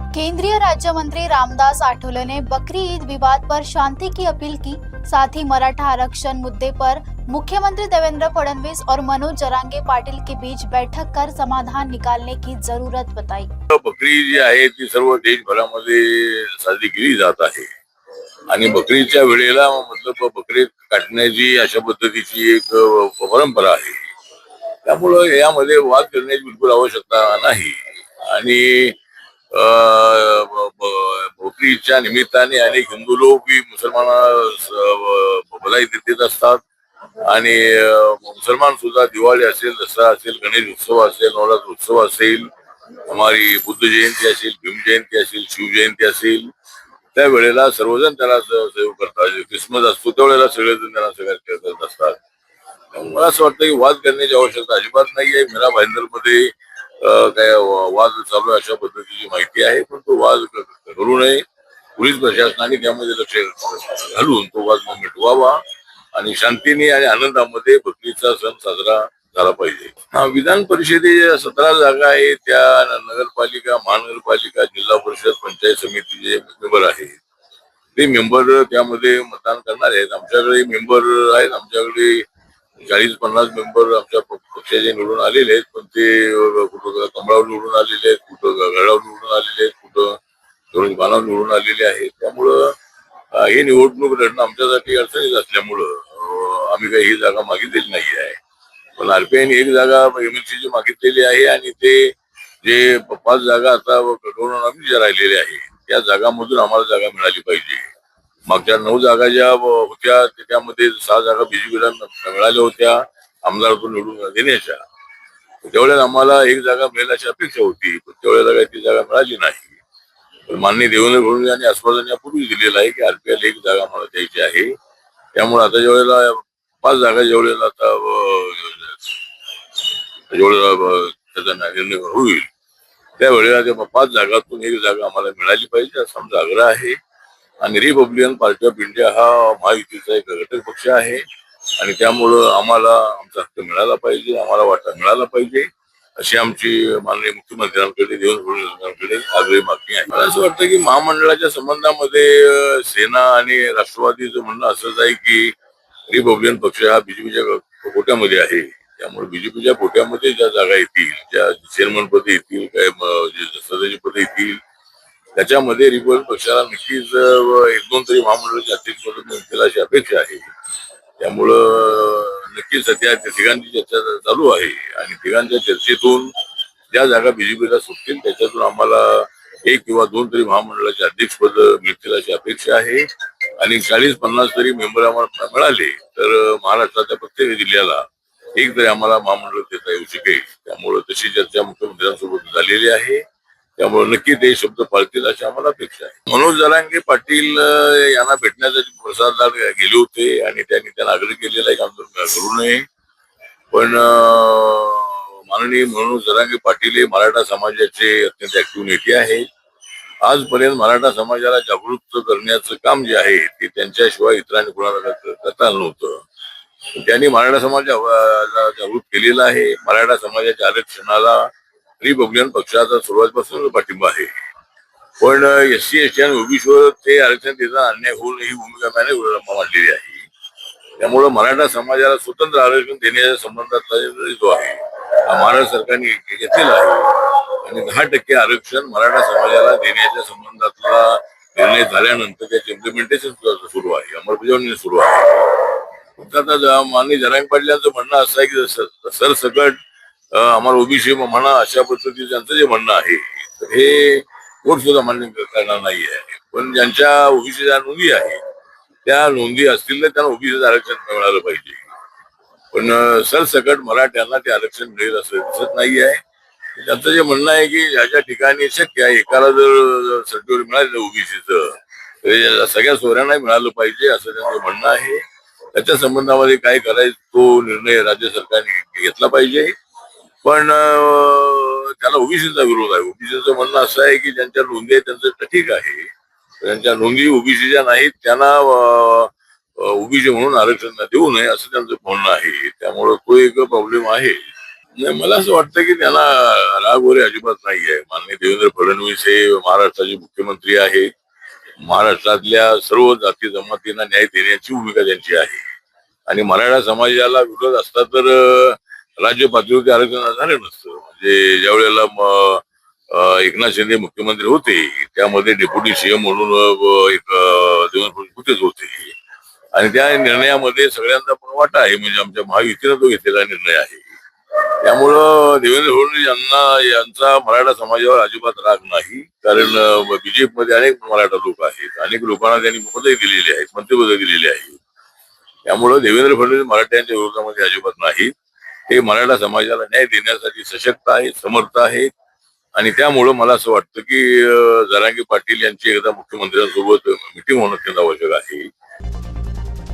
केंद्रीय राज्य मंत्री रामदास आठवले ने बकरी ईद विवाद पर शांति की अपील की। साथ ही मराठा आरक्षण मुद्दे पर मुख्यमंत्री देवेंद्र फडणवीस और मनोज जरांगे पाटिल के बीच बैठक कर समाधान निकालने की जरूरत बताई। बकरी जी आहे ती सर्व देशभरामध्ये साजरी केली जात आहे आणि बकरीच्या वेळेला मतलब बकरी काटण्याची अशा पद्धतीची एक परंपरा आहे। त्यामुळे यामध्ये वाद करण्याची बिलकुल आवश्यकता नाही आणि बकरीच्या निमित्ताने अनेक हिंदू लोक ही मुसलमानांना बधाई देत असतात आणि मुसलमान सुद्धा दिवाळी असेल, दसरा असेल, गणेश उत्सव असेल, नवरात्र उत्सव असेल, हमारी बुद्ध जयंती असेल, भीम जयंती असेल, शिव जयंती असेल, त्यावेळेला सर्वजण त्याला सेव करतात। क्रिसमस असतो त्यावेळेला सगळेजण त्याला सगळ्यात करत असतात। मला असं वाटतं की वाद करण्याची आवश्यकता अजिबात नाहीये। मीरा भाईंदरमध्ये काय वाद चालू अशा पद्धतीची माहिती आहे, पण तो वाद करू नये। पोलीस प्रशासनाने त्यामध्ये लक्ष घालून तो वाद मिटवावा आणि शांतीने आणि आनंदामध्ये बकरीचा सण साजरा झाला पाहिजे। विधान परिषदेच्या 17 जागा आहे, त्या नगरपालिका, महानगरपालिका, जिल्हा परिषद, पंचायत समितीचे मेंबर आहेत। ते मेंबर त्यामध्ये मतदान करणार आहेत। आमच्याकडे मेंबर आहेत, आमच्याकडे 40-50 मेंबर आमच्या पक्षाचे निवडून आलेले आहेत, पण ते कुठं कमळावर निवडून आलेले आहेत, कुठं गडावर निवडून आलेले आहेत, कुठं धनुष्यबाणावर निवडून आलेले आहेत। त्यामुळं ही निवडणूक लढणं आमच्यासाठी अडचणीत असल्यामुळं आम्ही काही ही जागा मागितलेली नाही आहे। पण आरपीआयने एक जागा एमएलसीची मागितलेली आहे आणि ते जे 5 जागा आता गव्हर्नर राहिलेल्या आहे त्या जागांमधून आम्हाला जागा मिळाली पाहिजे। मागच्या 9 जागा ज्या होत्या त्यामध्ये 6 जागा बीजेपीला मिळाल्या होत्या आमदारातून निवडून देण्याच्या। त्यावेळेला आम्हाला एक जागा मिळेल अशी अपेक्षा होती, पण त्यावेळेला काही ती जागा मिळाली नाही। पण माननीय देवेंद्र फडणवीस यांनी आश्वासन यापूर्वी दिलेलं आहे की आरपीआयला एक जागा आम्हाला द्यायची आहे। त्यामुळे आता ज्यावेळेला 5 जागा ज्यावेळेला आता त्याचा निर्णय होईल त्यावेळेला त्या 5 जागातून एक जागा आम्हाला मिळाली पाहिजे असा आमचा आग्रह आहे। आणि रिपब्लिकन पार्टी ऑफ इंडिया हा महायुतीचा एक घटक पक्ष आहे आणि त्यामुळं आम्हाला आमचा हक्क मिळाला पाहिजे, आम्हाला वाटा मिळाला पाहिजे अशी आमची माननीय मुख्यमंत्र्यांकडे देवेंद्र फडणवीसांकडे आग्रही मागणी आहे। मला असं वाटतं की महामंडळाच्या संबंधामध्ये सेना आणि राष्ट्रवादीचं म्हणणं असंच आहे की रिपब्लिकन पक्ष हा बीजेपीच्या कोट्यामध्ये आहे। त्यामुळे बीजेपीच्या कोट्यामध्ये ज्या जागा येतील, ज्या चेअरमन पदे येतील, काय सदस्य पदे येतील, त्याच्यामध्ये रिपब्लिकन पक्षाला नक्कीच 1-2 तरी महामंडळाचे अध्यक्ष पद मिळतील अशी अपेक्षा आहे। त्यामुळं नक्कीच सध्या त्या ठिकाणची चर्चा चालू आहे आणि ठिकाणच्या चर्चेतून ज्या जागा बीजेपीला सुटतील त्याच्यातून आम्हाला 1 किंवा 2 तरी महामंडळाचे अध्यक्षपद मिळतील अशी अपेक्षा आहे आणि 40-50 तरी मेंबर आम्हाला मिळाले तर महाराष्ट्राच्या प्रत्येक जिल्ह्याला एक तरी आम्हाला महामंडळ देता येऊ शकेल। त्यामुळे तशी चर्चा मुख्यमंत्र्यांसोबत झालेली आहे। त्यामुळे नक्की ते शब्द पाळतील अशी आम्हाला अपेक्षा आहे। मनोज जरांगे पाटील यांना भेटण्यासाठी प्रसाद लाड गेले होते आणि त्यांना आग्रह केलेला आहे आंदोलन करू नये, पण माननीय मनोज जरांगे पाटील हे मराठा समाजाचे अत्यंत ऍक्टिव्ह नेते आहेत। आजपर्यंत मराठा समाजाला जागृत करण्याचं काम जे आहे ते त्यांच्याशिवाय इतरांनी कोणाला करता आलं नव्हतं। त्यांनी मराठा समाजाला जागृत केलेला आहे। मराठा समाजाच्या आरक्षणाला रिपब्लिकन पक्षाचा सुरुवातीपासून पाठिंबा आहे, पण एससी एसटी आणि ओबीसीवर ते आरक्षण देताना अन्याय होऊ नये ही भूमिका त्याने मांडलेली आहे। त्यामुळे मराठा समाजाला स्वतंत्र आरक्षण देण्याच्या संबंधातला जो आहे महाराष्ट्र सरकारने घेतलेला आहे आणि 10% आरक्षण मराठा समाजाला देण्याच्या संबंधातला निर्णय झाल्यानंतर त्याचे इम्प्लिमेंटेशन सुरू आहे, अंमलबजावणी सुरू आहे। आता माननीय जरांगे पाटील यांचं म्हणणं असं आहे की सरसकट आम्हाला ओबीसी म्हणा अशा पद्धतीचं त्यांचं जे म्हणणं आहे तर हे कोर्ट सुद्धा मान्य करणार नाही आहे। पण ज्यांच्या ओबीसीच्या नोंदी आहे त्या नोंदी असतील तर त्यांना ओबीसीचं आरक्षण मिळालं पाहिजे, पण सरसकट मराठ्यांना ते आरक्षण मिळेल असं दिसत नाही आहे। त्यांचं जे म्हणणं आहे की ज्या ठिकाणी शक्य आहे एकाला जर सर्टिफिकेट मिळालं ओबीसीचं तर सगळ्या सोयऱ्यांना मिळालं पाहिजे असं त्यांचं म्हणणं आहे। त्याच्या संबंधामध्ये काय करायचं तो निर्णय राज्य सरकारने घेतला पाहिजे, पण त्याला ओबीसीचा विरोध आहे। ओबीसीचं म्हणणं असं आहे की ज्यांच्या नोंदी आहेत त्यांचं ठीक आहे, ज्यांच्या नोंदी ओबीसीच्या नाहीत त्यांना ओबीसी म्हणून आरक्षण देऊ नये असं त्यांचं म्हणणं आहे। त्यामुळे तो एक प्रॉब्लेम आहे। नाही, मला असं वाटतं की त्यांना राग वगैरे अजिबात नाहीये. माननीय देवेंद्र फडणवीस हे महाराष्ट्राचे मुख्यमंत्री आहेत. महाराष्ट्रातल्या सर्व जाती जमातींना न्याय देण्याची भूमिका त्यांची आहे आणि मराठा समाजाला विरोध असता तर राज्य पातळीवरती आरक्षण झालं नसतं. म्हणजे ज्या वेळेला एकनाथ शिंदे मुख्यमंत्री होते त्यामध्ये डेप्युटी सीएम म्हणून देवेंद्र फडणवीस होतेच होते आणि त्या निर्णयामध्ये सगळ्यांचा पण वाटा आहे. म्हणजे आमच्या महायुतीनं तो घेतलेला निर्णय आहे. त्यामुळं देवेंद्र फडणवीस यांचा मराठा समाजावर अजिबात राग नाही. कारण बीजेपी मध्ये अनेक मराठा लोक आहेत, अनेक लोकांना त्यांनी पदही दिलेली आहेत, मंत्रिपद दिलेली आहेत. त्यामुळं देवेंद्र फडणवीस मराठ्यांच्या विरोधामध्ये अजिबात नाहीत. ते मराठा समाजाला न्याय देण्यासाठी सशक्त आहेत, समर्थ आहेत आणि त्यामुळं मला असं वाटतं की जरांगे पाटील यांची एकदा मुख्यमंत्र्यांसोबत मिटिंग होणं अत्यंत आवश्यक आहे.